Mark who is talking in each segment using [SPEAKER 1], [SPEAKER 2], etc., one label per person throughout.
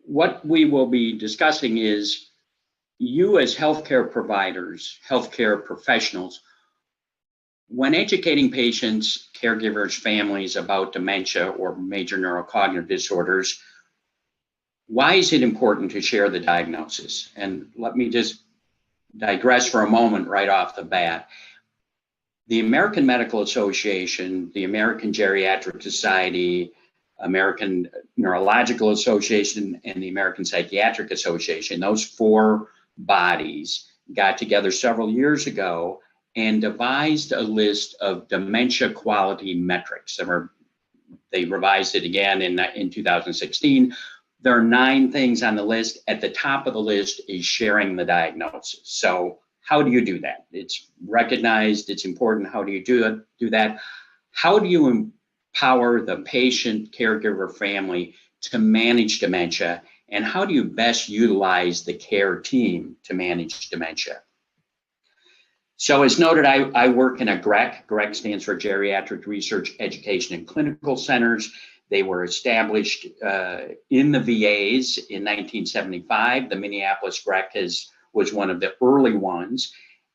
[SPEAKER 1] what we will be discussing is you as healthcare providers, healthcare professionals, when educating patients, caregivers, families about dementia or major neurocognitive disorders, why is it important to share the diagnosis? And let me just digress for a moment right off the bat. The American Medical Association, the American Geriatric Society, American Neurological Association, and the American Psychiatric Association, those four bodies got together several years ago and devised a list of dementia quality metrics. They revised it again in 2016. There are 9 things on the list. At the top of the list is sharing the diagnosis. So how do you do that? It's recognized, it's important. How do you do that? How do you empower the patient, caregiver, family to manage dementia? And how do you best utilize the care team to manage dementia? So as noted, I work in a GREC. GREC stands for Geriatric Research, Education, and Clinical Centers. They were established in the VAs in 1975. The Minneapolis GREC was one of the early ones.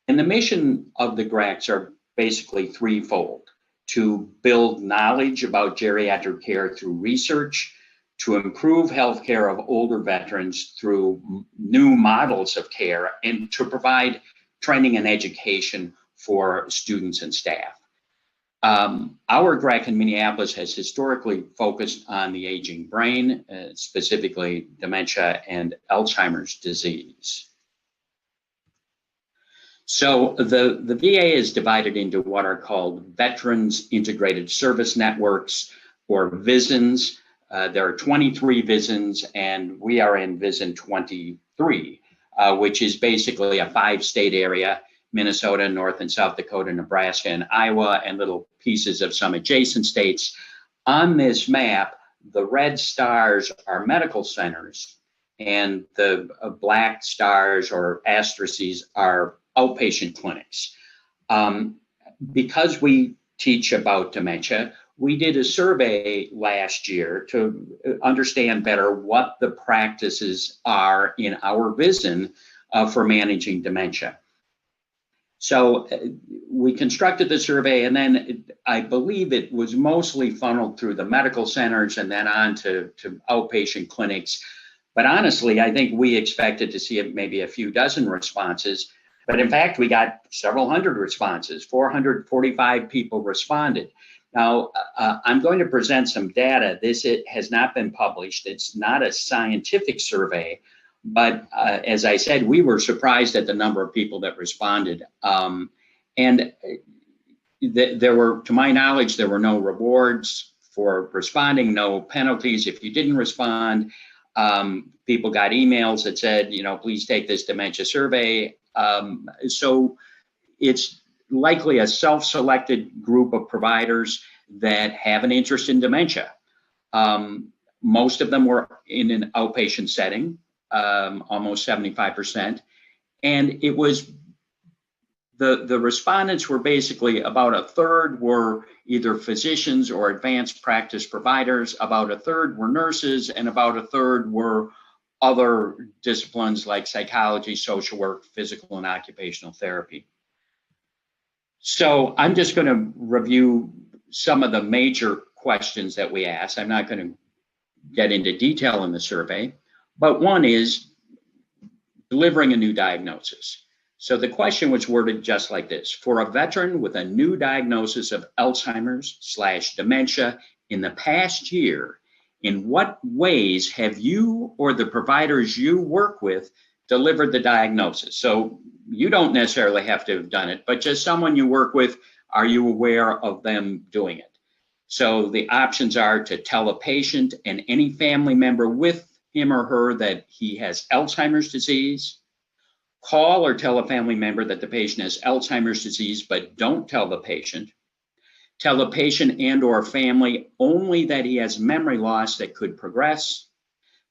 [SPEAKER 1] And the mission of the GRECs are basically threefold: to build knowledge about geriatric care through research, to improve healthcare of older veterans through new models of care, and to provide training and education for students and staff. Our GREC in Minneapolis has historically focused on the aging brain, specifically dementia and Alzheimer's disease. So the VA is divided into what are called Veterans Integrated Service Networks, or VISNs. There are 23 VISNs, and we are in VISN 23, which is basically a 5-state area: Minnesota, North and South Dakota, Nebraska, and Iowa, and little pieces of some adjacent states. On this map, the red stars are medical centers, and the black stars or asterisks are outpatient clinics. Because we teach about dementia, we did a survey last year to understand better what the practices are in our VISN for managing dementia. So we constructed the survey, and then I believe it was mostly funneled through the medical centers and then on to outpatient clinics. But honestly, I think we expected to see maybe a few dozen responses. But in fact, we got several hundred responses. 445 people responded. Now, I'm going to present some data. It has not been published. It's not a scientific survey. But as I said, we were surprised at the number of people that responded. And there were, to my knowledge, there were no rewards for responding, no penalties if you didn't respond. People got emails that said, please take this dementia survey. So it's likely a self-selected group of providers that have an interest in dementia. Most of them were in an outpatient setting. Almost 75%. And it was, the respondents were basically about a third were either physicians or advanced practice providers, about a third were nurses, and about a third were other disciplines like psychology, social work, physical and occupational therapy. So I'm just going to review some of the major questions that we asked. I'm not going to get into detail in the survey. But one is delivering a new diagnosis. So the question was worded just like this: for a veteran with a new diagnosis of Alzheimer's/dementia in the past year, in what ways have you or the providers you work with delivered the diagnosis? So you don't necessarily have to have done it, but just someone you work with, are you aware of them doing it? So the options are to tell a patient and any family member with him or her that he has Alzheimer's disease, call or tell a family member that the patient has Alzheimer's disease, but don't tell the patient, tell the patient and or family only that he has memory loss that could progress,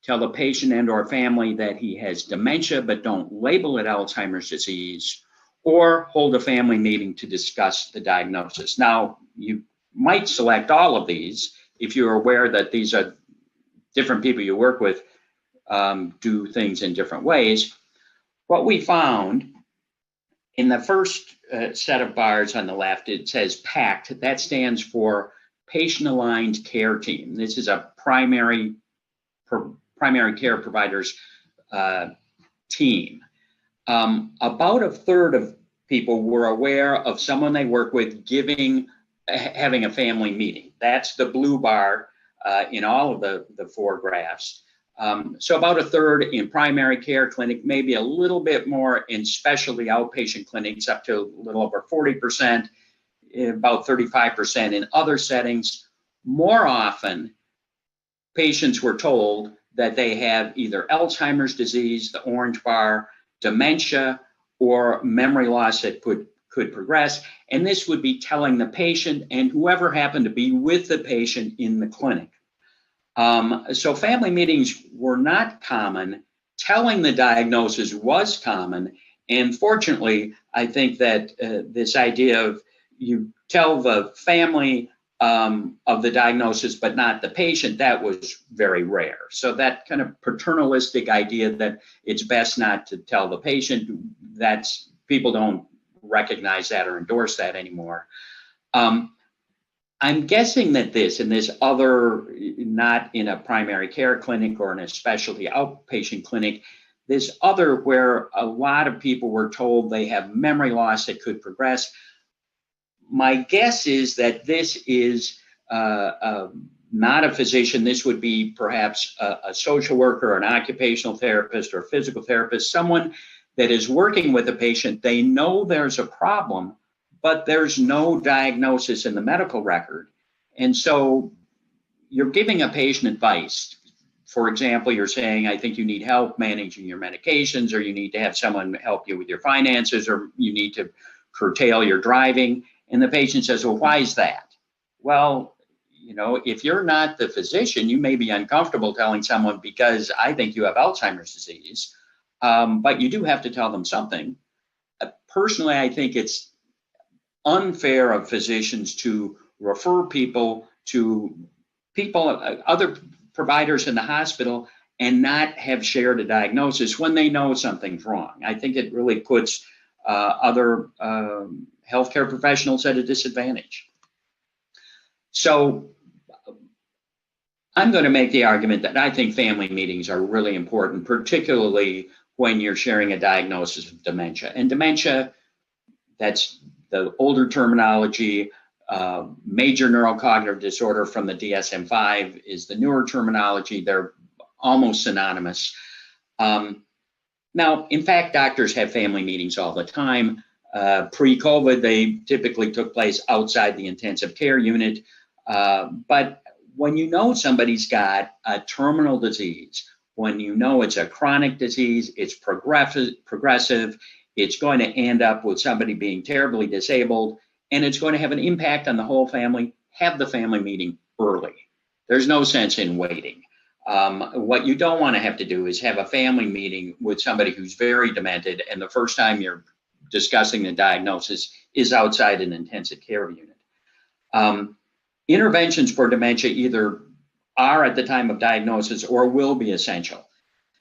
[SPEAKER 1] tell the patient and or family that he has dementia, but don't label it Alzheimer's disease, or hold a family meeting to discuss the diagnosis. Now, you might select all of these if you're aware that these are different people you work with do things in different ways. What we found in the first set of bars on the left, it says PACT. That stands for Patient Aligned Care Team. This is a primary care providers team. About a third of people were aware of someone they work with having a family meeting. That's the blue bar in all of the four graphs. So about a third in primary care clinic, maybe a little bit more in specialty outpatient clinics, up to a little over 40%, about 35% in other settings. More often, patients were told that they have either Alzheimer's disease, the orange bar, dementia, or memory loss that could progress. And this would be telling the patient and whoever happened to be with the patient in the clinic. So family meetings were not common. Telling the diagnosis was common. And fortunately, I think that this idea of you tell the family of the diagnosis, but not the patient, that was very rare. So that kind of paternalistic idea that it's best not to tell the patient, people don't recognize that or endorse that anymore. I'm guessing that in this other, not in a primary care clinic or in a specialty outpatient clinic, this other where a lot of people were told they have memory loss that could progress. My guess is that this is not a physician. This would be perhaps a social worker, an occupational therapist, or a physical therapist, someone that is working with a patient. They know there's a problem, but there's no diagnosis in the medical record. And so you're giving a patient advice. For example, you're saying, I think you need help managing your medications, or you need to have someone help you with your finances, or you need to curtail your driving. And the patient says, well, why is that? Well, if you're not the physician, you may be uncomfortable telling someone because I think you have Alzheimer's disease, but you do have to tell them something. Personally, I think it's unfair of physicians to refer people to other providers in the hospital and not have shared a diagnosis when they know something's wrong. I think it really puts other healthcare professionals at a disadvantage. So I'm going to make the argument that I think family meetings are really important, particularly when you're sharing a diagnosis of dementia. And dementia, that's the older terminology. Major neurocognitive disorder from the DSM-5 is the newer terminology. They're almost synonymous. Now, in fact, doctors have family meetings all the time. Pre-COVID, they typically took place outside the intensive care unit. But when you know somebody's got a terminal disease, when you know it's a chronic disease, it's progressive, it's going to end up with somebody being terribly disabled, and it's going to have an impact on the whole family, have the family meeting early. There's no sense in waiting. What you don't want to have to do is have a family meeting with somebody who's very demented, and the first time you're discussing the diagnosis is outside an intensive care unit. Interventions for dementia either are at the time of diagnosis or will be essential.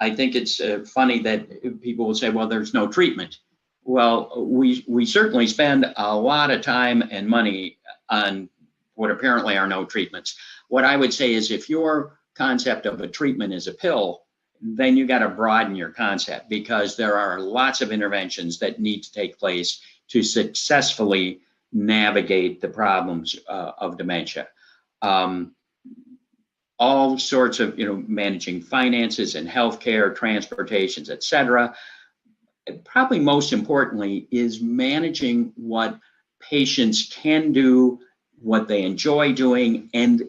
[SPEAKER 1] I think it's funny that people will say, well, there's no treatment. Well, we certainly spend a lot of time and money on what apparently are no treatments. What I would say is if your concept of a treatment is a pill, then you got to broaden your concept, because there are lots of interventions that need to take place to successfully navigate the problems of dementia. All sorts of, managing finances and healthcare, transportations, et cetera. Probably most importantly is managing what patients can do, what they enjoy doing, and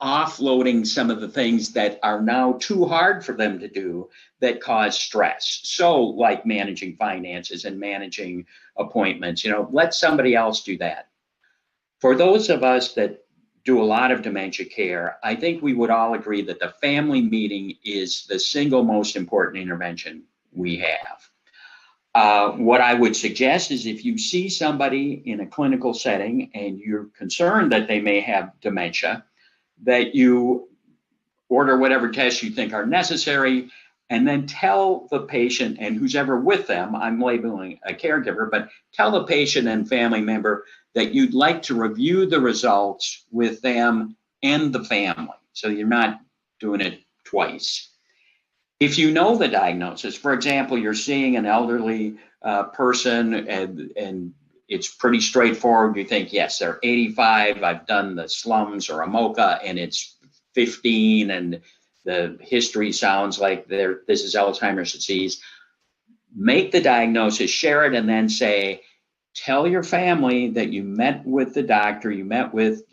[SPEAKER 1] offloading some of the things that are now too hard for them to do that cause stress. So like managing finances and managing appointments, let somebody else do that. For those of us that do a lot of dementia care, I think we would all agree that the family meeting is the single most important intervention we have. What I would suggest is if you see somebody in a clinical setting and you're concerned that they may have dementia, that you order whatever tests you think are necessary, and then tell the patient and who's ever with them, I'm labeling a caregiver, but tell the patient and family member that you'd like to review the results with them and the family. So you're not doing it twice. If you know the diagnosis, for example, you're seeing an elderly person and it's pretty straightforward. You think, yes, they're 85. I've done the slums or a MOCA and it's 15 and the history sounds like this is Alzheimer's disease. Make the diagnosis, share it, and then say, tell your family that you met with the doctor, you met with,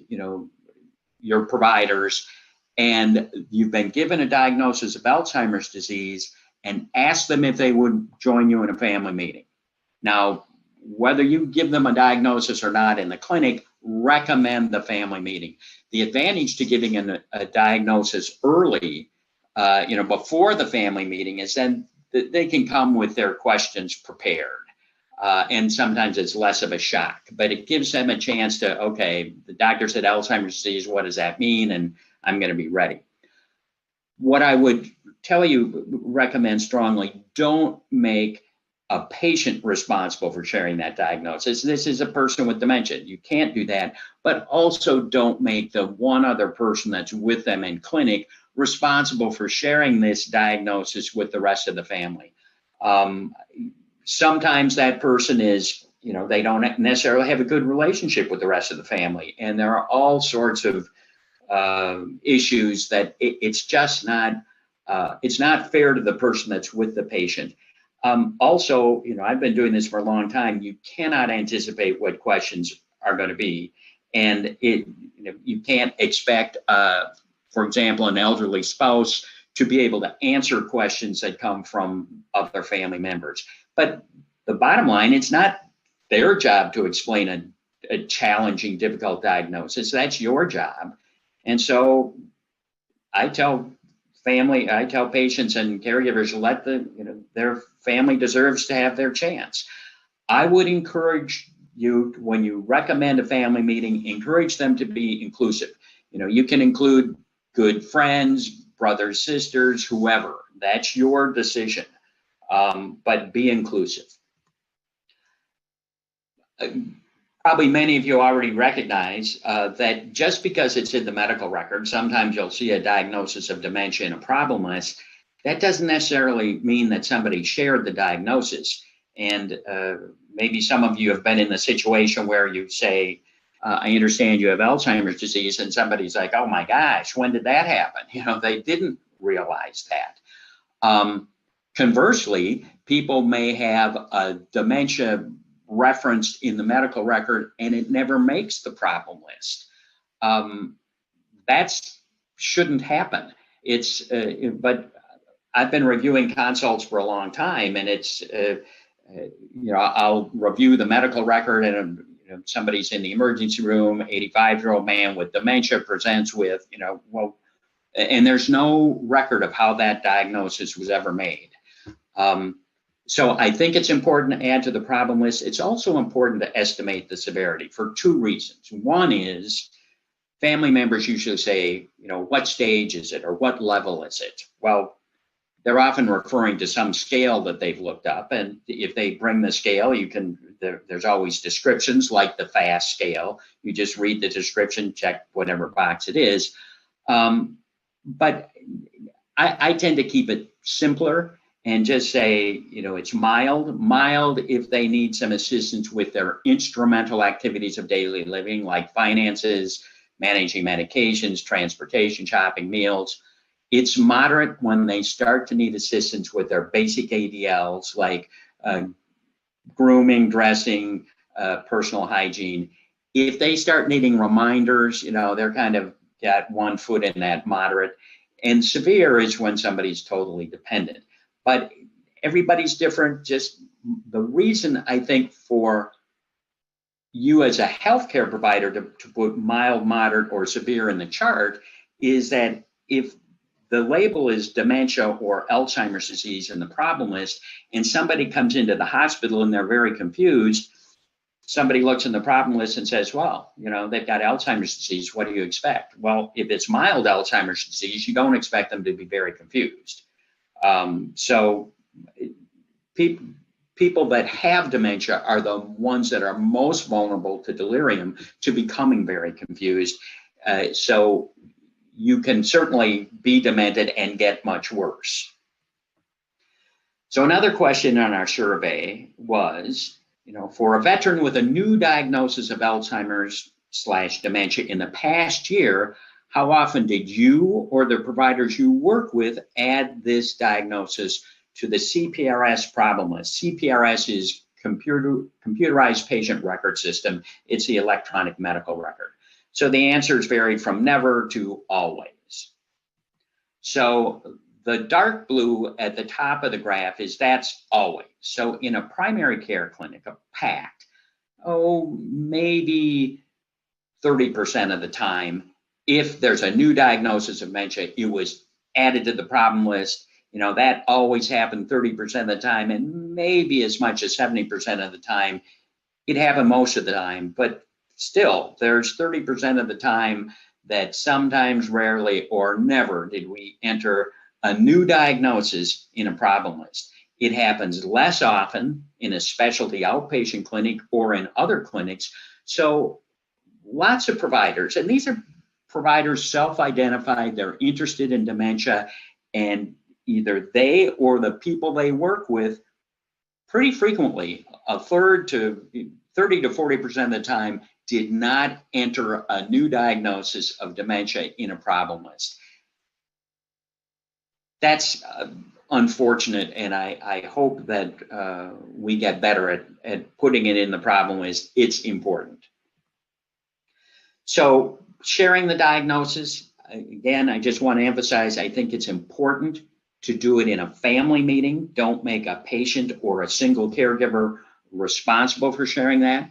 [SPEAKER 1] your providers, and you've been given a diagnosis of Alzheimer's disease, and ask them if they would join you in a family meeting. Now, whether you give them a diagnosis or not in the clinic, recommend the family meeting. The advantage to giving a diagnosis early, before the family meeting, is then they can come with their questions prepared. And sometimes it's less of a shock, but it gives them a chance to, okay, the doctor said Alzheimer's disease, what does that mean? And I'm going to be ready. What I would recommend strongly, don't make a patient responsible for sharing that diagnosis. This is a person with dementia. You can't do that, but also don't make the one other person that's with them in clinic responsible for sharing this diagnosis with the rest of the family. Sometimes that person is, they don't necessarily have a good relationship with the rest of the family. And there are all sorts of issues that it's just not, it's not fair to the person that's with the patient. Also, I've been doing this for a long time. You cannot anticipate what questions are going to be. And you can't expect, for example, an elderly spouse to be able to answer questions that come from other family members. But the bottom line, it's not their job to explain a challenging, difficult diagnosis. That's your job. And so I tell patients and caregivers, let their family deserves to have their chance. I would encourage you, when you recommend a family meeting, encourage them to be inclusive. You can include good friends, brothers, sisters, whoever. That's your decision. But be inclusive. Probably many of you already recognize that just because it's in the medical record, sometimes you'll see a diagnosis of dementia in a problem list. That doesn't necessarily mean that somebody shared the diagnosis. And maybe some of you have been in the situation where you say, I understand you have Alzheimer's disease, and somebody's like, oh my gosh, when did that happen? They didn't realize that. Conversely, people may have a dementia referenced in the medical record and it never makes the problem list. That shouldn't happen. But I've been reviewing consults for a long time, and it's, I'll review the medical record, and somebody's in the emergency room, 85-year-old man with dementia presents with, and there's no record of how that diagnosis was ever made. So I think it's important to add to the problem list. It's also important to estimate the severity for two reasons. One is family members usually say, what stage is it or what level is it? Well, they're often referring to some scale that they've looked up. And if they bring the scale, there's always descriptions like the FAST scale. You just read the description, check whatever box it is. But I tend to keep it simpler and just say, it's mild if they need some assistance with their instrumental activities of daily living, like finances, managing medications, transportation, shopping, meals. It's moderate when they start to need assistance with their basic ADLs, like grooming, dressing, personal hygiene. If they start needing reminders, they're kind of got one foot in that moderate. And severe is when somebody's totally dependent. But everybody's different. Just the reason I think for you as a healthcare provider to put mild, moderate, or severe in the chart is that if the label is dementia or Alzheimer's disease in the problem list, and somebody comes into the hospital and they're very confused, somebody looks in the problem list and says, well, they've got Alzheimer's disease. What do you expect? Well, if it's mild Alzheimer's disease, you don't expect them to be very confused. So people that have dementia are the ones that are most vulnerable to delirium, to becoming very confused. So you can certainly be demented and get much worse. So another question on our survey was, for a veteran with a new diagnosis of Alzheimer's/dementia in the past year, how often did you or the providers you work with add this diagnosis to the CPRS problem list? CPRS is computerized patient record system. It's the electronic medical record. So the answers vary from never to always. So the dark blue at the top of the graph that's always. So in a primary care clinic, a PACT, maybe 30% of the time, if there's a new diagnosis of dementia, it was added to the problem list. That always happened 30% of the time, and maybe as much as 70% of the time. It happened most of the time, but still, there's 30% of the time that sometimes, rarely, or never did we enter a new diagnosis in a problem list. It happens less often in a specialty outpatient clinic or in other clinics. So lots of providers, and these are providers self-identified, they're interested in dementia, and either they or the people they work with pretty frequently, a third to 30 to 40% of the time, did not enter a new diagnosis of dementia in a problem list. That's unfortunate, and I hope that we get better at putting it in the problem list. It's important. So sharing the diagnosis, again, I just want to emphasize, I think it's important to do it in a family meeting. Don't make a patient or a single caregiver responsible for sharing that.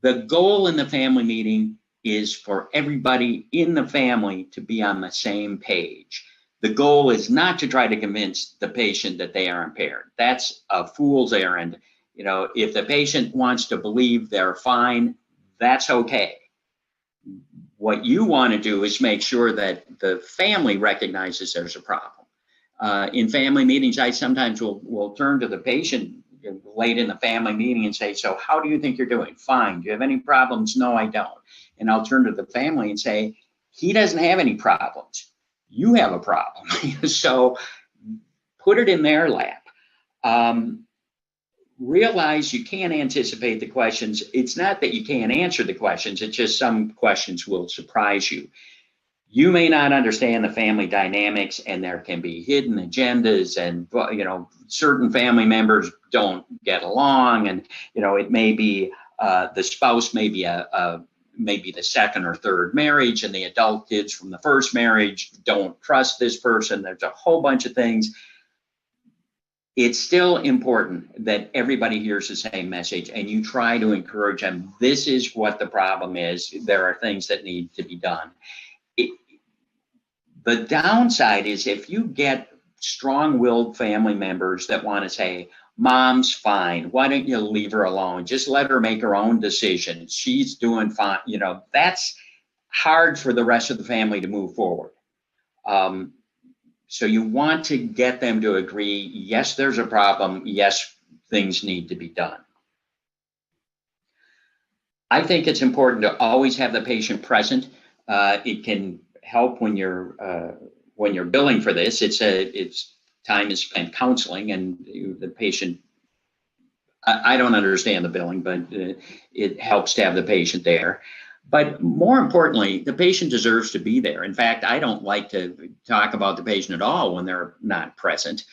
[SPEAKER 1] The goal in the family meeting is for everybody in the family to be on the same page. The goal is not to try to convince the patient that they are impaired. That's a fool's errand. If the patient wants to believe they're fine, that's okay. What you want to do is make sure that the family recognizes there's a problem. In family meetings, I sometimes will turn to the patient late in the family meeting and say, so how do you think you're doing? Fine. Do you have any problems? No, I don't. And I'll turn to the family and say, he doesn't have any problems. You have a problem. So put it in their lap. Realize you can't anticipate the questions. It's not that you can't answer the questions. It's just some questions will surprise you. You may not understand the family dynamics, and there can be hidden agendas, and certain family members don't get along, and it may be the spouse may be maybe the second or third marriage, and the adult kids from the first marriage don't trust this person. There's a whole bunch of things. It's still important that everybody hears the same message, and you try to encourage them. This is what the problem is. There are things that need to be done. The downside is if you get strong-willed family members that want to say, Mom's fine, why don't you leave her alone? Just let her make her own decisions. She's doing fine. That's hard for the rest of the family to move forward. So you want to get them to agree, yes, there's a problem. Yes, things need to be done. I think it's important to always have the patient present. It can help when you're billing for this. It's time is spent counseling, and the patient. I don't understand the billing, but it helps to have the patient there. But more importantly, the patient deserves to be there. In fact, I don't like to talk about the patient at all when they're not present.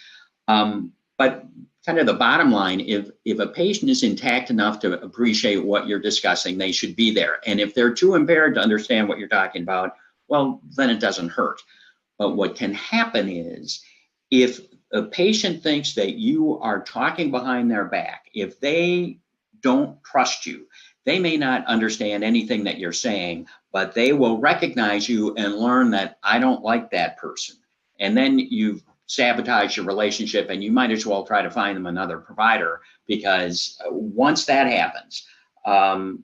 [SPEAKER 1] But kind of the bottom line, if a patient is intact enough to appreciate what you're discussing, they should be there. And if they're too impaired to understand what you're talking about, well, then it doesn't hurt. But what can happen is if a patient thinks that you are talking behind their back, if they don't trust you, they may not understand anything that you're saying, but they will recognize you and learn that I don't like that person. And then you've sabotaged your relationship, and you might as well try to find them another provider, because once that happens,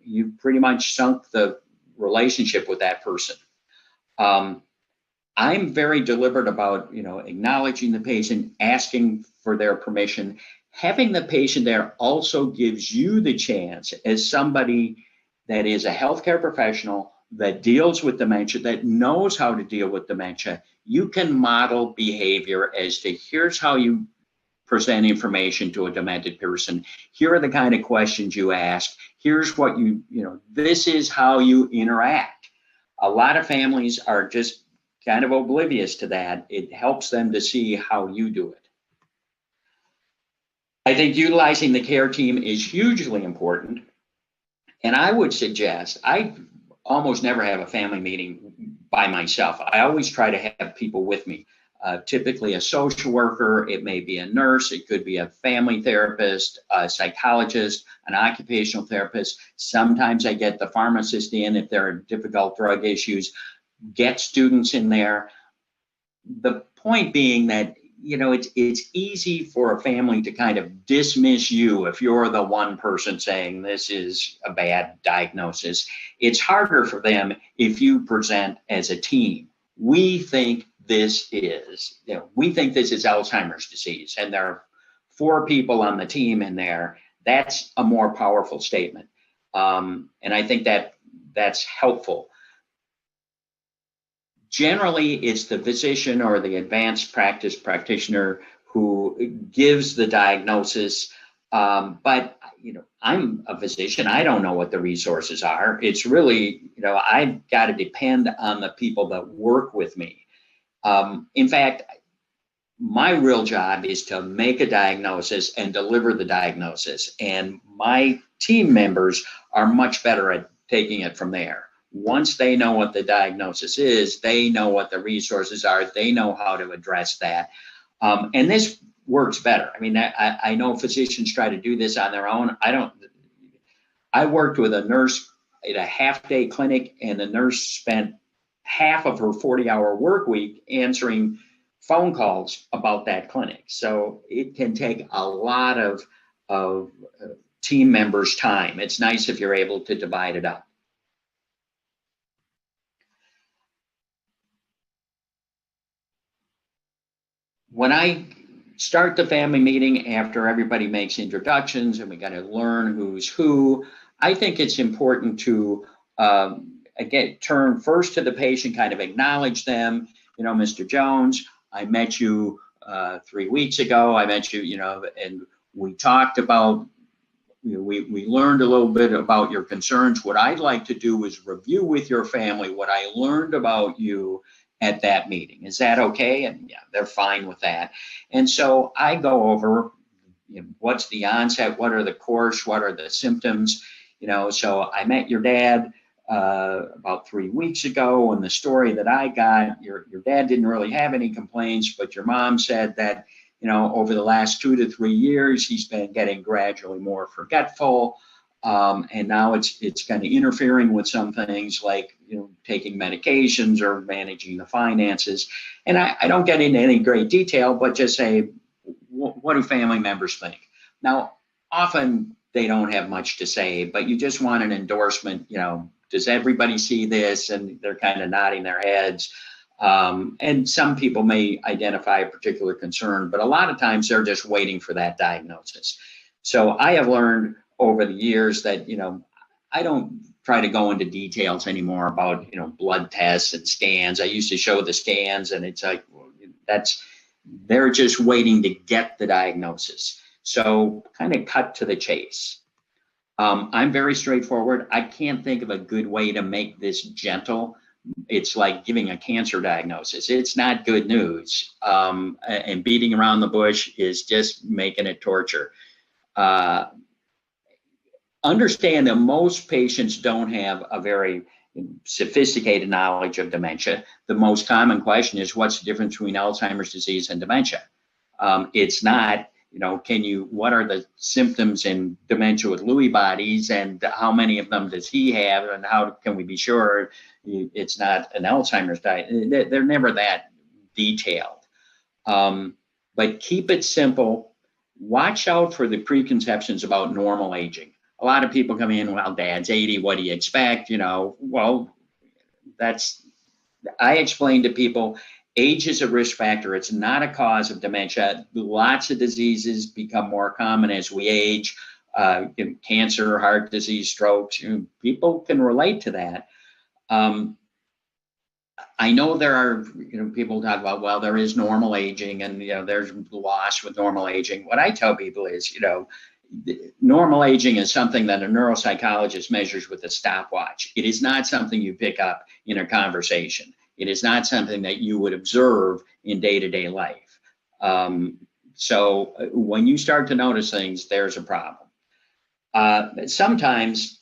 [SPEAKER 1] you've pretty much sunk the relationship with that person. I'm very deliberate about, acknowledging the patient, asking for their permission. Having the patient there also gives you the chance, as somebody that is a healthcare professional that deals with dementia, that knows how to deal with dementia, you can model behavior as to here's how you present information to a demented person. Here are the kind of questions you ask. Here's what this is how you interact. A lot of families are just kind of oblivious to that. It helps them to see how you do it. I think utilizing the care team is hugely important. And I would suggest, I almost never have a family meeting by myself. I always try to have people with me. Typically a social worker, it may be a nurse, it could be a family therapist, a psychologist, an occupational therapist. Sometimes I get the pharmacist in if there are difficult drug issues, get students in there. The point being that, it's easy for a family to kind of dismiss you if you're the one person saying this is a bad diagnosis. It's harder for them if you present as a team. We think this is Alzheimer's disease, and there are 4 people on the team in there. That's a more powerful statement. And I think that's helpful. Generally, it's the physician or the advanced practice practitioner who gives the diagnosis. But, I'm a physician. I don't know what the resources are. It's really, I've got to depend on the people that work with me. In fact, my real job is to make a diagnosis and deliver the diagnosis. And my team members are much better at taking it from there. Once they know what the diagnosis is, they know what the resources are, they know how to address that. And this works better. I mean, I know physicians try to do this on their own. I worked with a nurse at a half-day clinic, and the nurse spent half of her 40-hour work week answering phone calls about that clinic. So it can take a lot of team members' time. It's nice if you're able to divide it up. When I start the family meeting, after everybody makes introductions and we got to learn who's who, I think it's important to again turn first to the patient, kind of acknowledge them. Mr. Jones, I met you 3 weeks ago. I met you, and we talked about, we learned a little bit about your concerns. What I'd like to do is review with your family what I learned about you at that meeting. Is that okay? And yeah, they're fine with that. And so I go over, what's the onset, what are the course, what are the symptoms, so I met your dad about 3 weeks ago, and the story that I got, your dad didn't really have any complaints, but your mom said that, over the last 2 to 3 years, he's been getting gradually more forgetful. And now it's kind of interfering with some things like, taking medications or managing the finances. And I don't get into any great detail, but just say, what do family members think? Now, often they don't have much to say, but you just want an endorsement, does everybody see this? And they're kind of nodding their heads. And some people may identify a particular concern, but a lot of times they're just waiting for that diagnosis. So I have learned over the years that, I don't try to go into details anymore about, blood tests and scans. I used to show the scans, and it's like, they're just waiting to get the diagnosis. So kind of cut to the chase. I'm very straightforward. I can't think of a good way to make this gentle. It's like giving a cancer diagnosis. It's not good news. And beating around the bush is just making it torture. Understand that most patients don't have a very sophisticated knowledge of dementia. The most common question is, what's the difference between Alzheimer's disease and dementia? It's not, what are the symptoms in dementia with Lewy bodies, and how many of them does he have, and how can we be sure it's not an Alzheimer's disease? They're never that detailed. But keep it simple. Watch out for the preconceptions about normal aging. A lot of people come in, well, dad's 80, what do you expect? Well, that's I explain to people, age is a risk factor. It's not a cause of dementia. Lots of diseases become more common as we age. Cancer, heart disease, strokes. People can relate to that. I know there are, people talk about, well, there is normal aging and, there's loss with normal aging. What I tell people is, normal aging is something that a neuropsychologist measures with a stopwatch. It is not something you pick up in a conversation. It is not something that you would observe in day-to-day life. So when you start to notice things, there's a problem. Sometimes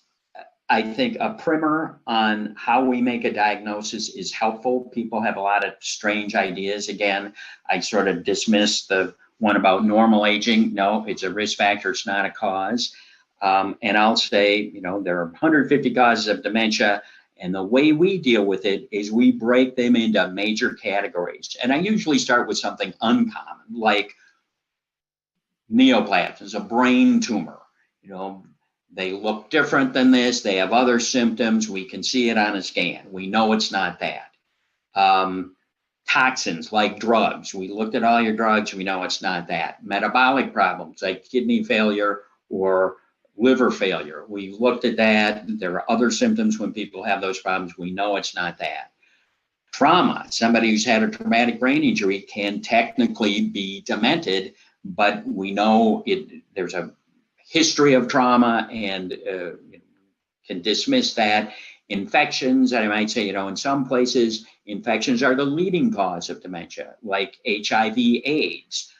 [SPEAKER 1] I think a primer on how we make a diagnosis is helpful. People have a lot of strange ideas. Again, I sort of dismiss the one about normal aging. No, it's a risk factor. It's not a cause. And I'll say, there are 150 causes of dementia. And the way we deal with it is we break them into major categories. And I usually start with something uncommon, like neoplasms, a brain tumor. They look different than this. They have other symptoms. We can see it on a scan. We know it's not that. Toxins like drugs. We looked at all your drugs. We know it's not that. Metabolic problems like kidney failure or liver failure. We looked at that. There are other symptoms when people have those problems. We know it's not that. Trauma. Somebody who's had a traumatic brain injury can technically be demented, but we know there's a history of trauma and can dismiss that. Infections, I might say, in some places, infections are the leading cause of dementia, like HIV/AIDS.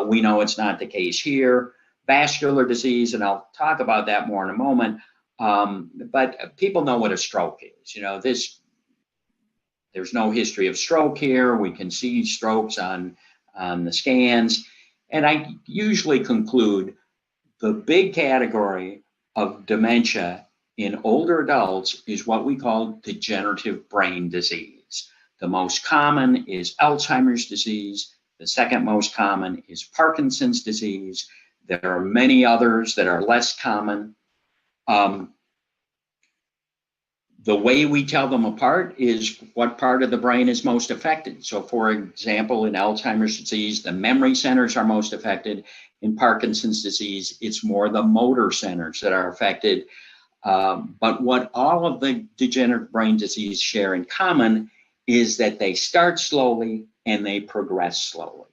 [SPEAKER 1] We know it's not the case here. Vascular disease, and I'll talk about that more in a moment. But people know what a stroke is. There's no history of stroke here. We can see strokes on the scans. And I usually conclude the big category of dementia in older adults is what we call degenerative brain disease. The most common is Alzheimer's disease. The second most common is Parkinson's disease. There are many others that are less common. The way we tell them apart is what part of the brain is most affected. So for example, in Alzheimer's disease, the memory centers are most affected. In Parkinson's disease, it's more the motor centers that are affected. But what all of the degenerative brain disease share in common is that they start slowly and they progress slowly.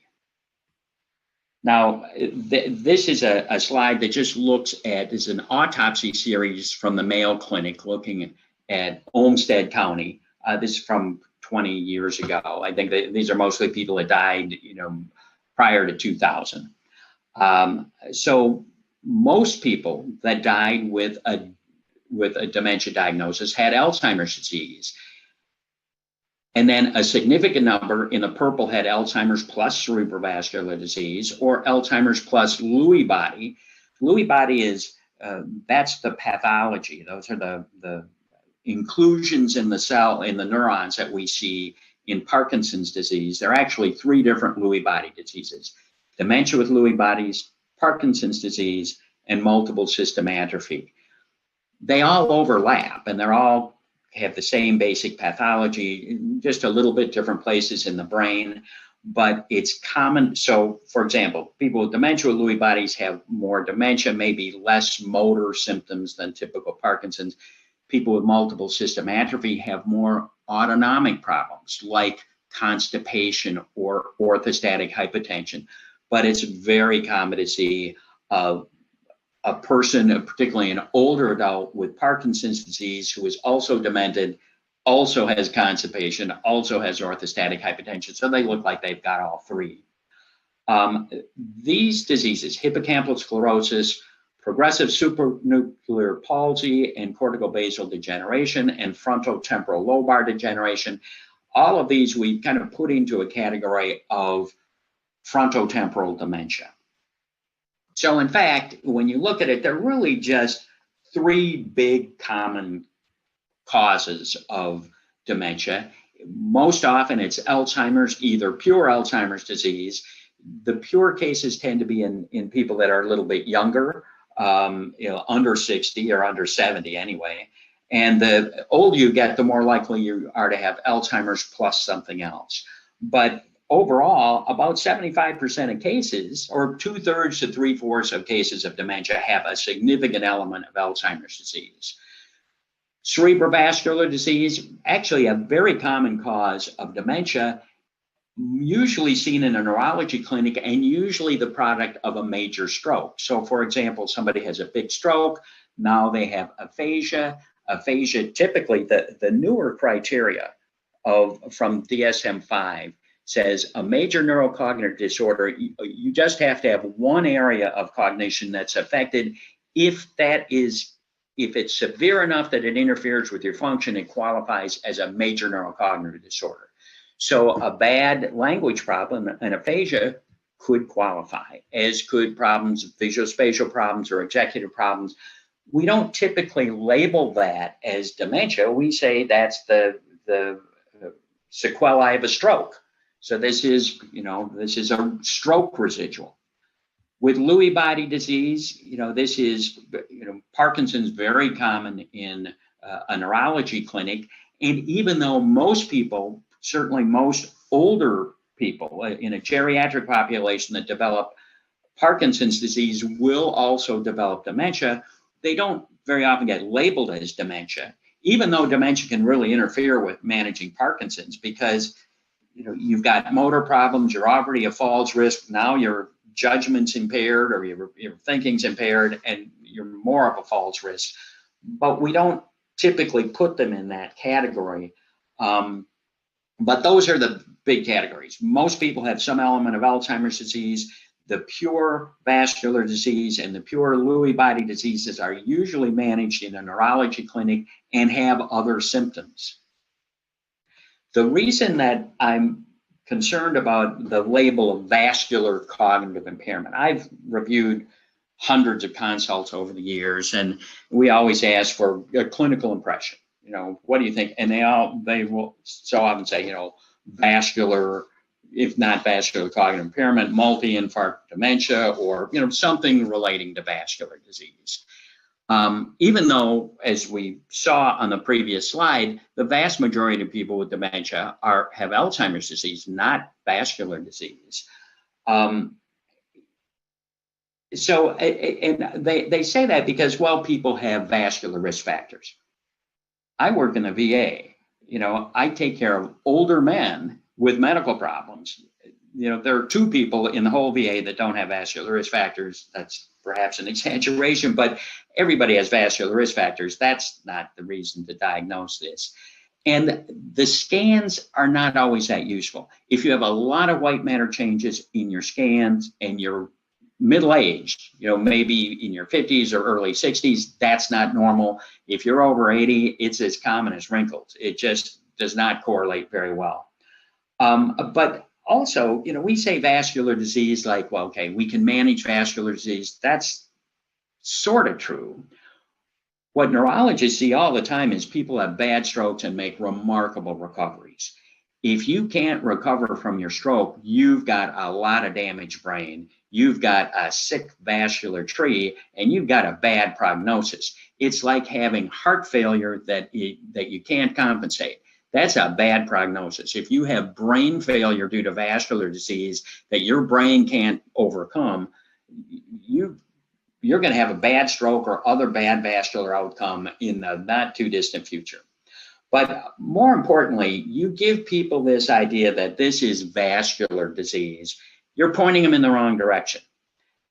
[SPEAKER 1] Now, this is a slide that just looks at, is an autopsy series from the Mayo Clinic looking at Olmsted County. This is from 20 years ago. I think that these are mostly people that died, prior to 2000. So most people that died with a dementia diagnosis had Alzheimer's disease. And then a significant number in the purple had Alzheimer's plus cerebrovascular disease or Alzheimer's plus Lewy body. Lewy body is, that's the pathology. Those are the inclusions in the cell, in the neurons that we see in Parkinson's disease. There are actually 3 different Lewy body diseases: dementia with Lewy bodies, Parkinson's disease, and multiple system atrophy. They all overlap and they're all have the same basic pathology, just a little bit different places in the brain, but it's common. So for example, people with dementia with Lewy bodies have more dementia, maybe less motor symptoms than typical Parkinson's. People with multiple system atrophy have more autonomic problems like constipation or orthostatic hypotension. But it's very common to see a person, particularly an older adult with Parkinson's disease who is also demented, also has constipation, also has orthostatic hypotension. So they look like they've got all 3. These diseases, hippocampal sclerosis, progressive supranuclear palsy, and corticobasal degeneration, and frontotemporal lobar degeneration, all of these we kind of put into a category of frontotemporal dementia. So in fact, when you look at it, there are really just 3 big common causes of dementia. Most often it's Alzheimer's, either pure Alzheimer's disease. The pure cases tend to be in people that are a little bit younger, under 60 or under 70 anyway. And the older you get, the more likely you are to have Alzheimer's plus something else. But overall, about 75% of cases, or 2/3 to 3/4 of cases of dementia, have a significant element of Alzheimer's disease. Cerebrovascular disease, actually a very common cause of dementia, usually seen in a neurology clinic and usually the product of a major stroke. So for example, somebody has a big stroke, now they have aphasia. Aphasia, typically the newer criteria from DSM-5 says a major neurocognitive disorder, you just have to have one area of cognition that's affected. If it's severe enough that it interferes with your function, it qualifies as a major neurocognitive disorder. So a bad language problem, an aphasia, could qualify, as could problems, visuospatial problems or executive problems. We don't typically label that as dementia. We say that's the sequelae of a stroke. So this is a stroke residual. With Lewy body disease, this is, Parkinson's, very common in a neurology clinic. And even though most people, certainly most older people in a geriatric population that develop Parkinson's disease will also develop dementia, they don't very often get labeled as dementia, even though dementia can really interfere with managing Parkinson's, because you've got motor problems, you're already at falls risk, now your judgment's impaired or your thinking's impaired, and you're more of a falls risk. But we don't typically put them in that category. But those are the big categories. Most people have some element of Alzheimer's disease. The pure vascular disease and the pure Lewy body diseases are usually managed in a neurology clinic and have other symptoms. The reason that I'm concerned about the label of vascular cognitive impairment, I've reviewed hundreds of consults over the years, and we always ask for a clinical impression. What do you think? And they will so often say, vascular, if not vascular cognitive impairment, multi-infarct dementia, or something relating to vascular disease. Even though, as we saw on the previous slide, the vast majority of people with dementia have Alzheimer's disease, not vascular disease. So, and they say that because, people have vascular risk factors. I work in the VA. I take care of older men with medical problems. There are 2 people in the whole VA that don't have vascular risk factors. That's perhaps an exaggeration, but everybody has vascular risk factors. That's not the reason to diagnose this. And the scans are not always that useful. If you have a lot of white matter changes in your scans and you're middle-aged, maybe in your 50s or early 60s, that's not normal. If you're over 80, it's as common as wrinkles. It just does not correlate very well. But also, we say vascular disease like, we can manage vascular disease. That's sort of true. What neurologists see all the time is people have bad strokes and make remarkable recoveries. If you can't recover from your stroke, you've got a lot of damaged brain. You've got a sick vascular tree, and you've got a bad prognosis. It's like having heart failure that you can't compensate. That's a bad prognosis. If you have brain failure due to vascular disease that your brain can't overcome, you're going to have a bad stroke or other bad vascular outcome in the not too distant future. But more importantly, you give people this idea that this is vascular disease, you're pointing them in the wrong direction.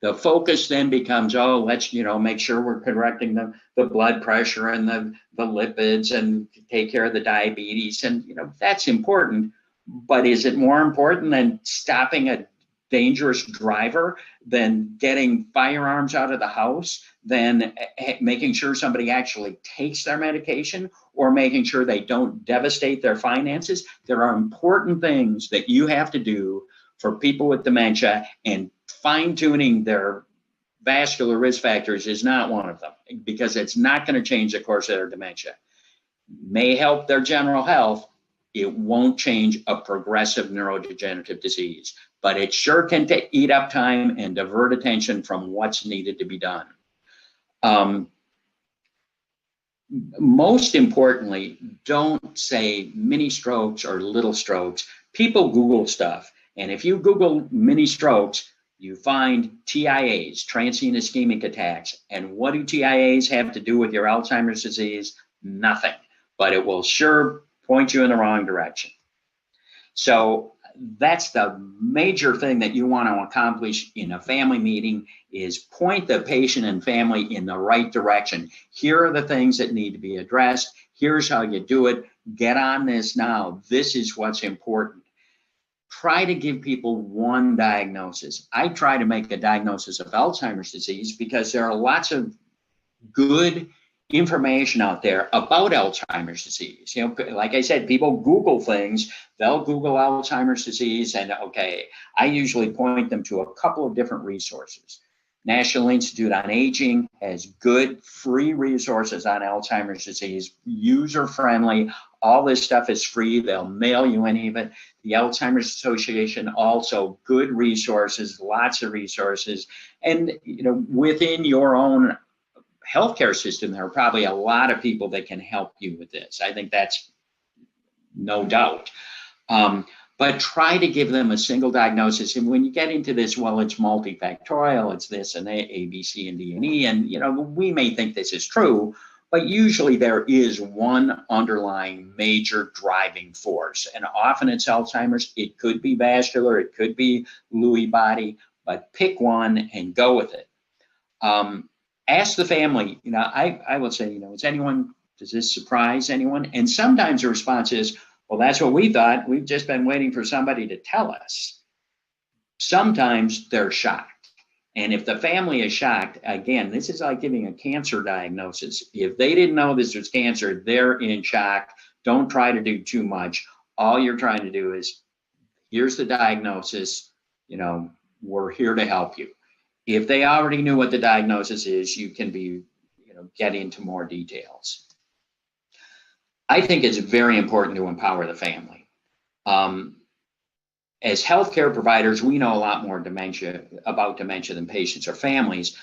[SPEAKER 1] The focus then becomes, let's make sure we're correcting the blood pressure and the lipids and take care of the diabetes. And that's important, but is it more important than stopping a dangerous driver, than getting firearms out of the house, than making sure somebody actually takes their medication, or making sure they don't devastate their finances? There are important things that you have to do for people with dementia, and fine-tuning their vascular risk factors is not one of them, because it's not going to change the course of their dementia. May help their general health. It won't change a progressive neurodegenerative disease, but it sure can eat up time and divert attention from what's needed to be done. most importantly, don't say mini strokes or little strokes. People Google stuff. And if you Google mini strokes, you find TIAs, transient ischemic attacks. And what do TIAs have to do with your Alzheimer's disease? Nothing. But it will sure point you in the wrong direction. So that's the major thing that you want to accomplish in a family meeting, is point the patient and family in the right direction. Here are the things that need to be addressed. Here's how you do it. Get on this now. This is what's important. Try to give people one diagnosis. I try to make a diagnosis of Alzheimer's disease because there are lots of good information out there about Alzheimer's disease. You know, like I said, people Google things. They'll Google Alzheimer's disease, and okay, I usually point them to a couple of different resources. National Institute on Aging has good free resources on Alzheimer's disease, user-friendly. All this stuff is free. They'll mail you any of it. The Alzheimer's Association, also good resources, lots of resources. And you know, within your own healthcare system, there are probably a lot of people that can help you with this. I think that's no doubt. But try to give them a single diagnosis. And when you get into this, well, it's multifactorial, it's this and that, A, B, C, and D, and E. And, you know, we may think this is true, but usually there is one underlying major driving force. And often it's Alzheimer's. It could be vascular, it could be Lewy body, but pick one and go with it. Ask the family, you know, I will say, you know, does this surprise anyone? And sometimes the response is, well, that's what we thought. We've just been waiting for somebody to tell us. Sometimes they're shocked. And if the family is shocked, again, this is like giving a cancer diagnosis. If they didn't know this was cancer, they're in shock. Don't try to do too much. All you're trying to do is, here's the diagnosis, you know, we're here to help you. If they already knew what the diagnosis is, you can get into more details. I think it's very important to empower the family. As healthcare providers, we know a lot more about dementia than patients or families,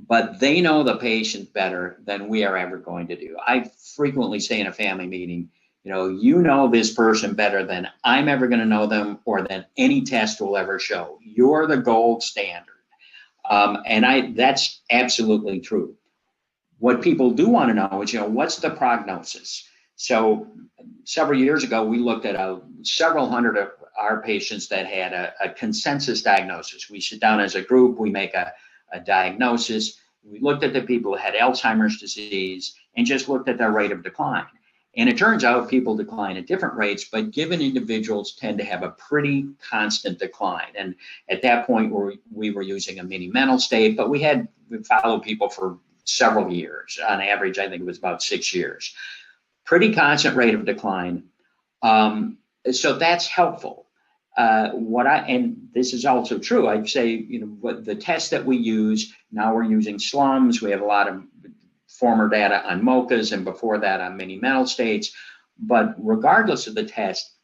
[SPEAKER 1] but they know the patient better than we are ever going to do. I frequently say in a family meeting, you know this person better than I'm ever going to know them or than any test will ever show. You're the gold standard. And that's absolutely true. What people do want to know is, what's the prognosis? So several years ago, we looked at several hundred of our patients that had a consensus diagnosis. We sit down as a group, we make a diagnosis. We looked at the people who had Alzheimer's disease and just looked at their rate of decline. And it turns out people decline at different rates, but given individuals tend to have a pretty constant decline. And at that point, we were using a mini mental state, but we followed people for several years. On average, I think it was about 6 years. Pretty constant rate of decline. So that's helpful. And this is also true. I'd say, what the tests that we use, now we're using slums. We have a lot of former data on MOCAs and before that on mini mental states. But regardless of the test,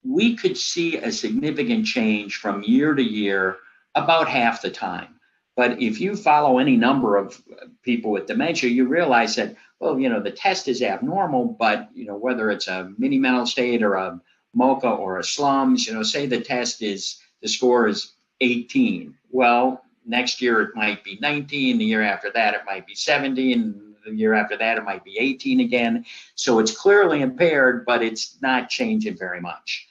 [SPEAKER 1] we could see a significant change from year to year about half the time. But if you follow any number of people with dementia, you realize that, well, the test is abnormal, but, whether it's a mini mental state or a MOCA or a slums, say the score is 18. Well, next year it might be 19, the year after that it might be 70, and the year after that it might be 18 again. So it's clearly impaired, but it's not changing very much.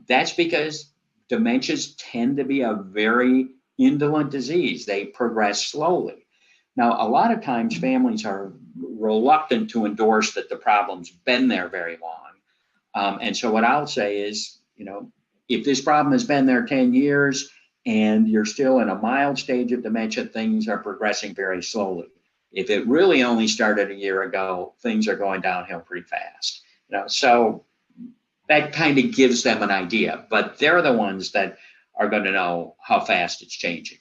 [SPEAKER 1] That's because dementias tend to be a very indolent disease. They progress slowly. Now, a lot of times families are reluctant to endorse that the problem's been there very long. And so what I'll say is, if this problem has been there 10 years and you're still in a mild stage of dementia, things are progressing very slowly. If it really only started a year ago, things are going downhill pretty fast. So that kind of gives them an idea, but they're the ones that are going to know how fast it's changing.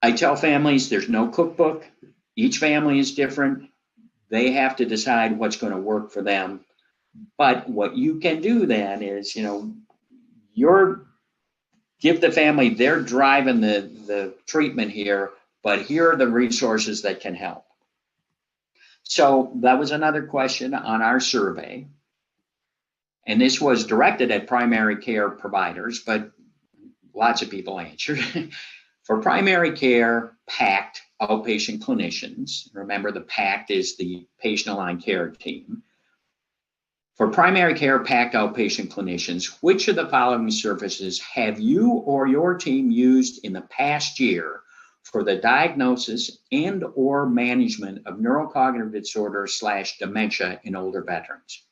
[SPEAKER 1] I tell families there's no cookbook. Each family is different. They have to decide what's going to work for them. But what you can do then is, give the family, they're driving the treatment here, but here are the resources that can help. So that was another question on our survey. And this was directed at primary care providers, but lots of people answered. For primary care, PACT, outpatient clinicians, remember the PACT is the patient aligned care team. For primary care PACT outpatient clinicians, which of the following services have you or your team used in the past year for the diagnosis and or management of neurocognitive disorder / dementia in older veterans?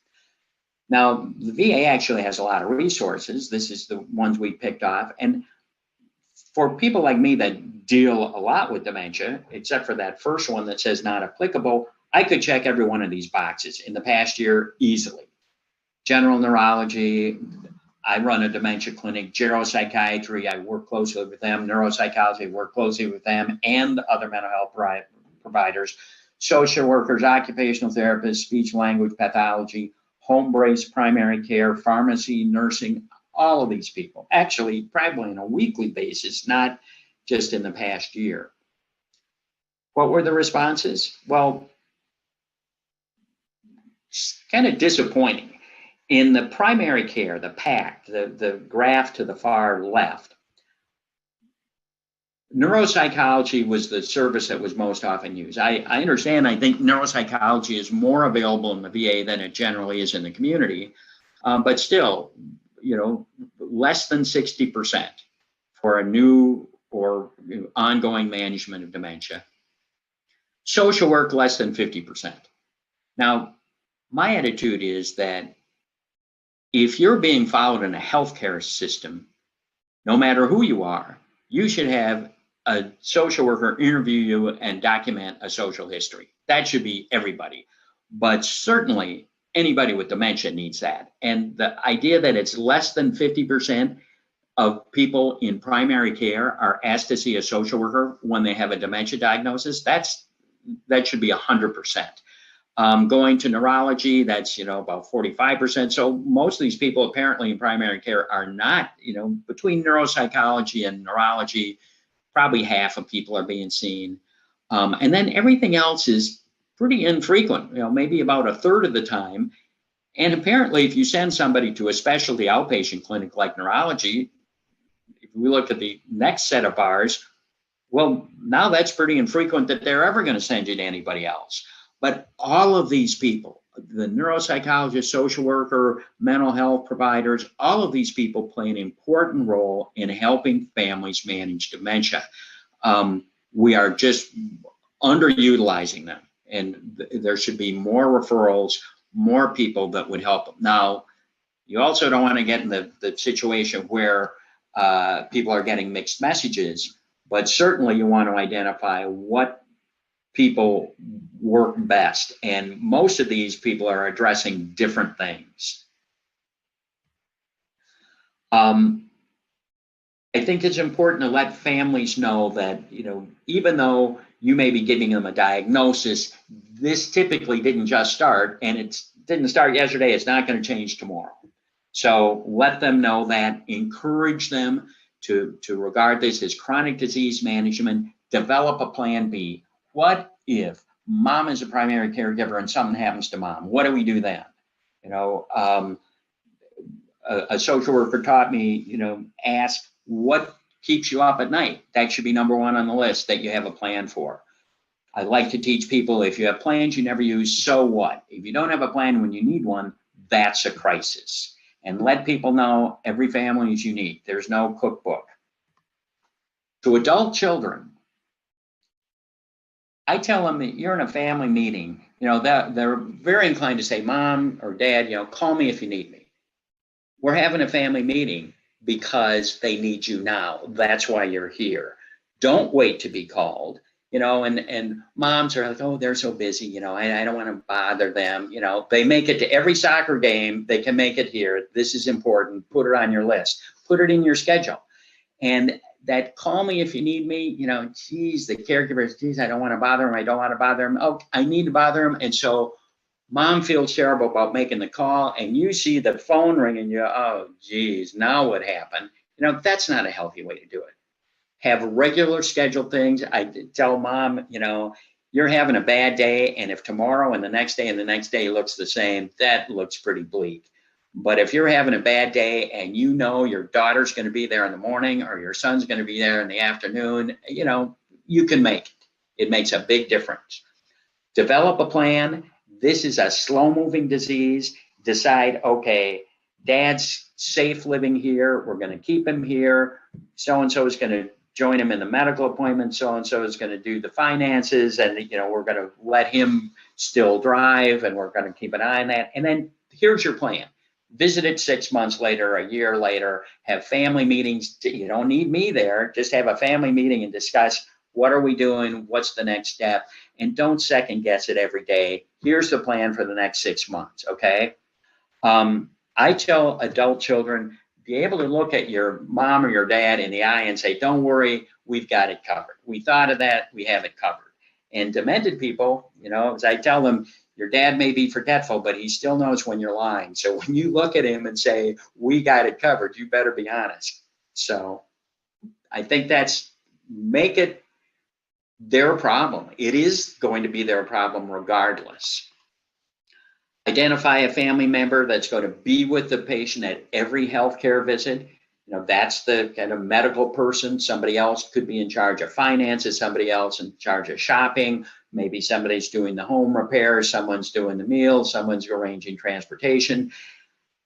[SPEAKER 1] Now, the VA actually has a lot of resources. This is the ones we picked off. And for people like me that deal a lot with dementia, except for that first one that says not applicable, I could check every one of these boxes in the past year easily. General neurology, I run a dementia clinic. Geropsychiatry, I work closely with them. Neuropsychology, I work closely with them and other mental health providers. Social workers, occupational therapists, speech language pathology, home-based primary care, pharmacy, nursing, all of these people, actually probably on a weekly basis, not just in the past year. What were the responses? Well, it's kind of disappointing. In the primary care, the PACT, the graph to the far left, neuropsychology was the service that was most often used. I understand, I think neuropsychology is more available in the VA than it generally is in the community, but still, you know, less than 60% for a new or ongoing management of dementia. Social work, less than 50%. Now, my attitude is that if you're being followed in a healthcare system, no matter who you are, you should have a social worker interview you and document a social history. That should be everybody. But certainly anybody with dementia needs that. And the idea that it's less than 50% of people in primary care are asked to see a social worker when they have a dementia diagnosis, that should be 100%. Going to neurology, that's, about 45%. So most of these people apparently in primary care are not, between neuropsychology and neurology, probably half of people are being seen. And then everything else is pretty infrequent, maybe about a third of the time. And apparently if you send somebody to a specialty outpatient clinic like neurology, if we look at the next set of bars, well, now that's pretty infrequent that they're ever going to send you to anybody else. But all of these people, the neuropsychologist, social worker, mental health providers, all of these people play an important role in helping families manage dementia. We are just underutilizing them, and there should be more referrals, more people that would help them. Now, you also don't want to get in the situation where people are getting mixed messages, but certainly you want to identify what people work best. And most of these people are addressing different things. I think it's important to let families know that, even though you may be giving them a diagnosis, this typically didn't just start, and it didn't start yesterday. It's not going to change tomorrow. So let them know that, encourage them to regard this as chronic disease management, develop a plan B. What if mom is a primary caregiver and something happens to mom? What do we do then? A social worker taught me, ask what keeps you up at night. That should be number one on the list that you have a plan for. I like to teach people, if you have plans you never use, so what? If you don't have a plan when you need one, that's a crisis. And let people know every family is unique. There's no cookbook. To adult children, I tell them that you're in a family meeting, that they're very inclined to say, Mom or Dad, call me if you need me. We're having a family meeting because they need you now. That's why you're here. Don't wait to be called, and moms are like, oh, they're so busy, I don't want to bother them. They make it to every soccer game. They can make it here. This is important. Put it on your list. Put it in your schedule. And that call me if you need me, geez, the caregiver, geez, I don't want to bother him. I don't want to bother him. Oh, I need to bother him. And so mom feels terrible about making the call, and you see the phone ring and you, oh, geez, now what happened? That's not a healthy way to do it. Have regular scheduled things. I tell mom, you're having a bad day, and if tomorrow and the next day and the next day looks the same, that looks pretty bleak. But if you're having a bad day and you know your daughter's going to be there in the morning or your son's going to be there in the afternoon, you can make it. It makes a big difference. Develop a plan. This is a slow-moving disease. Decide, okay, dad's safe living here. We're going to keep him here. So-and-so is going to join him in the medical appointment. So-and-so is going to do the finances, and we're going to let him still drive, and we're going to keep an eye on that. And then here's your plan. Visit it 6 months later, a year later, have family meetings. You don't need me there. Just have a family meeting and discuss, what are we doing? What's the next step? And don't second guess it every day. Here's the plan for the next 6 months, okay? I tell adult children, be able to look at your mom or your dad in the eye and say, don't worry, we've got it covered. We thought of that, we have it covered. And demented people, as I tell them, your dad may be forgetful, but he still knows when you're lying. So when you look at him and say, we got it covered, you better be honest. So I think make it their problem. It is going to be their problem regardless. Identify a family member that's going to be with the patient at every healthcare visit. That's the kind of medical person. Somebody else could be in charge of finances, somebody else in charge of shopping. Maybe somebody's doing the home repairs, someone's doing the meals, someone's arranging transportation.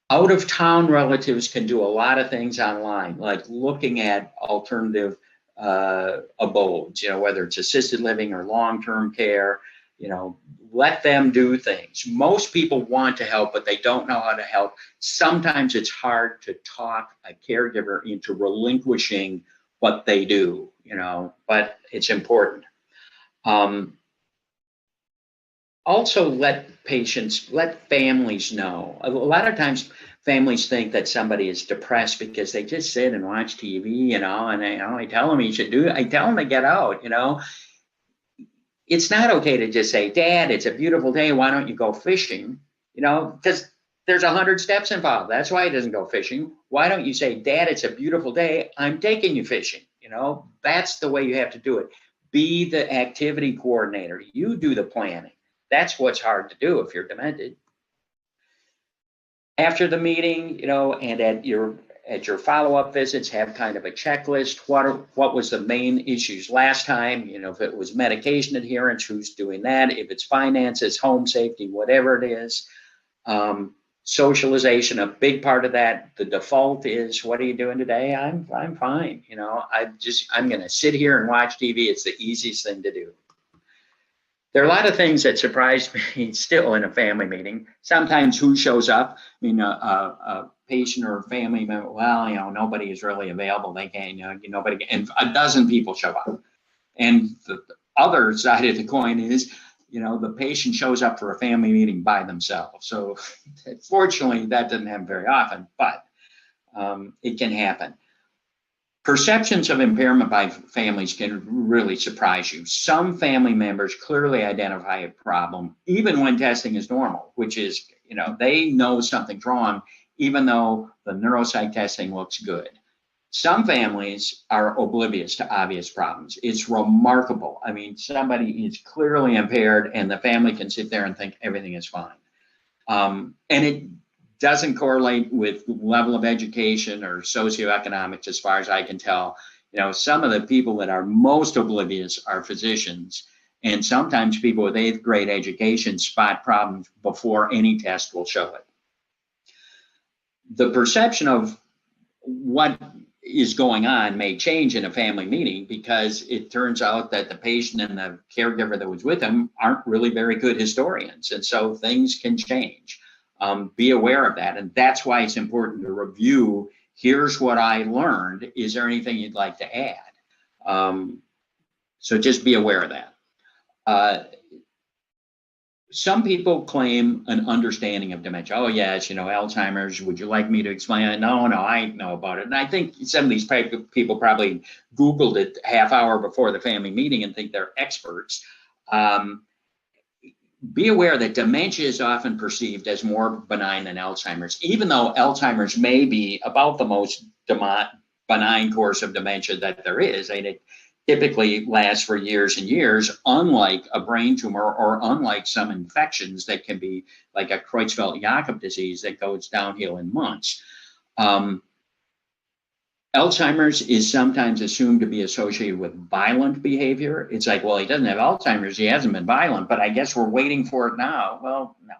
[SPEAKER 1] Out of town relatives can do a lot of things online, like looking at alternative abodes, whether it's assisted living or long-term care. Let them do things. Most people want to help, but they don't know how to help. Sometimes it's hard to talk a caregiver into relinquishing what they do, but it's important. Also let families know. A lot of times families think that somebody is depressed because they just sit and watch TV, and I tell them I tell them to get out, It's not okay to just say, Dad, it's a beautiful day. Why don't you go fishing? Because there's 100 steps involved. That's why he doesn't go fishing. Why don't you say, Dad, it's a beautiful day. I'm taking you fishing. That's the way you have to do it. Be the activity coordinator. You do the planning. That's what's hard to do if you're demented. After the meeting, and at your follow-up visits, have kind of a checklist. What was the main issues last time? If it was medication adherence, who's doing that? If it's finances, home safety, whatever it is. Socialization, a big part of that. The default is, what are you doing today? I'm fine. I'm going to sit here and watch TV. It's the easiest thing to do. There are a lot of things that surprise me still in a family meeting. Sometimes who shows up? A patient or a family member, nobody is really available. They can't, nobody, and a dozen people show up. And the other side of the coin is, the patient shows up for a family meeting by themselves. So fortunately, that doesn't happen very often, but it can happen. Perceptions of impairment by families can really surprise you. Some family members clearly identify a problem, even when testing is normal, which is, they know something's wrong, even though the neuropsych testing looks good. Some families are oblivious to obvious problems. It's remarkable. Somebody is clearly impaired and the family can sit there and think everything is fine. And it doesn't correlate with level of education or socioeconomics, as far as I can tell. Some of the people that are most oblivious are physicians, and sometimes people with 8th grade education spot problems before any test will show it. The perception of what is going on may change in a family meeting, because it turns out that the patient and the caregiver that was with them aren't really very good historians, and so things can change. Be aware of that, and that's why it's important to review. Here's what I learned. Is there anything you'd like to add? So just be aware of that. Some people claim an understanding of dementia. Oh yes, Alzheimer's. Would you like me to explain it? No, I know about it. And I think some of these people probably Googled it half hour before the family meeting and think they're experts. Be aware that dementia is often perceived as more benign than Alzheimer's, even though Alzheimer's may be about the most benign course of dementia that there is. And it typically lasts for years and years, unlike a brain tumor or unlike some infections that can be like a Creutzfeldt-Jakob disease that goes downhill in months. Alzheimer's is sometimes assumed to be associated with violent behavior. It's like, well, he doesn't have Alzheimer's, he hasn't been violent, but I guess we're waiting for it now. Well, no.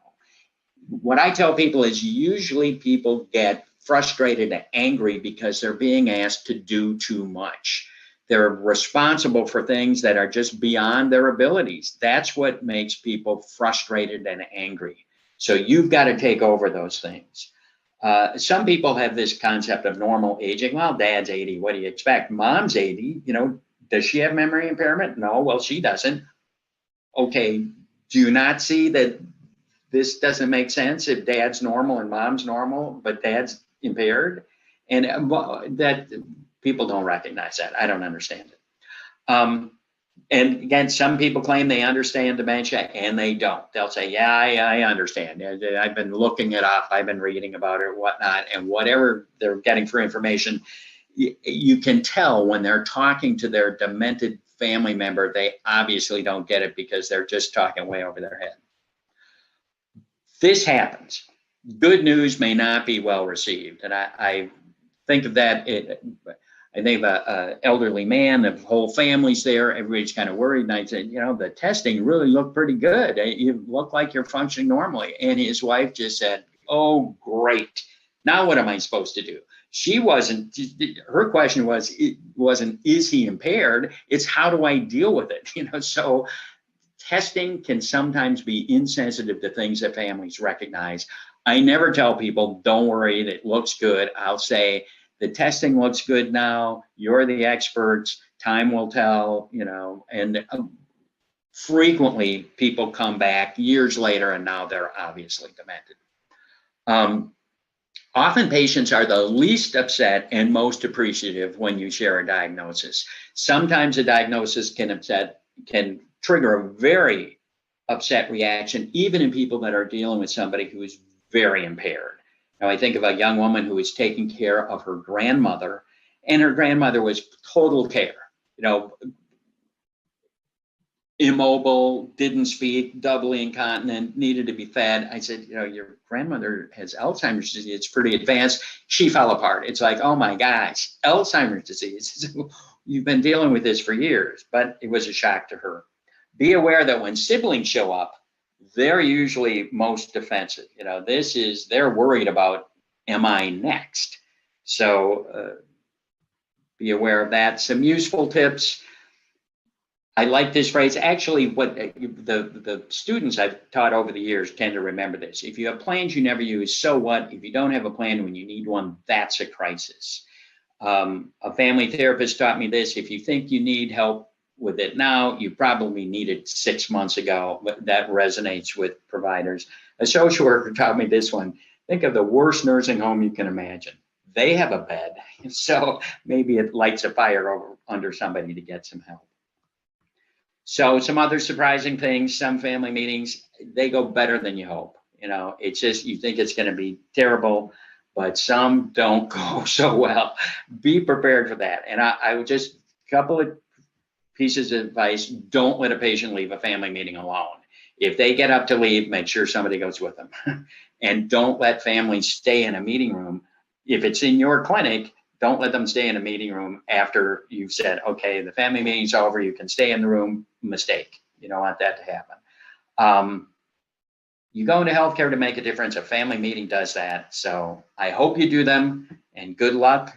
[SPEAKER 1] What I tell people is usually people get frustrated and angry because they're being asked to do too much. They're responsible for things that are just beyond their abilities. That's what makes people frustrated and angry. So you've got to take over those things. Some people have this concept of normal aging. Well, dad's 80, what do you expect? Mom's 80, does she have memory impairment? No, well, she doesn't. Okay, do you not see that this doesn't make sense if dad's normal and mom's normal, but dad's impaired? And that people don't recognize that. I don't understand it. And again, some people claim they understand dementia and they don't. They'll say, yeah, I understand. I've been looking it up. I've been reading about it, whatnot, and whatever they're getting for information, you can tell when they're talking to their demented family member, they obviously don't get it because they're just talking way over their head. This happens. Good news may not be well received. And I think of that. I think of an elderly man, the whole family's there, everybody's kind of worried. And I said, the testing really looked pretty good. You look like you're functioning normally. And his wife just said, oh, great. Now what am I supposed to do? Her question wasn't, is he impaired? It's how do I deal with it? So testing can sometimes be insensitive to things that families recognize. I never tell people, don't worry, it looks good. I'll say, the testing looks good now. You're the experts. Time will tell, and frequently people come back years later and now they're obviously demented. Often patients are the least upset and most appreciative when you share a diagnosis. Sometimes a diagnosis can trigger a very upset reaction, even in people that are dealing with somebody who is very impaired. Now, I think of a young woman who was taking care of her grandmother, and her grandmother was total care, immobile, didn't speak, doubly incontinent, needed to be fed. I said, your grandmother has Alzheimer's disease. It's pretty advanced. She fell apart. It's like, oh my gosh, Alzheimer's disease. You've been dealing with this for years, but it was a shock to her. Be aware that when siblings show up, they're usually most defensive. They're worried about, am I next? So be aware of that. Some useful tips. I like this phrase. Actually, what the students I've taught over the years tend to remember this. If you have plans you never use, so what? If you don't have a plan when you need one, that's a crisis. A family therapist taught me this. If you think you need help with it now, you probably needed 6 months ago. That resonates with providers. A social worker taught me this one. Think of the worst nursing home you can imagine. They have a bed, so maybe it lights a fire under somebody to get some help. So some other surprising things, some family meetings, they go better than you hope. It's just, you think it's going to be terrible, but some don't go so well. Be prepared for that. And I would just, a couple of pieces of advice: don't let a patient leave a family meeting alone. If they get up to leave, make sure somebody goes with them. And don't let families stay in a meeting room. If it's in your clinic, don't let them stay in a meeting room after you've said, okay, the family meeting's over, you can stay in the room. Mistake. You don't want that to happen. You go into healthcare to make a difference. A family meeting does that. So I hope you do them, and good luck.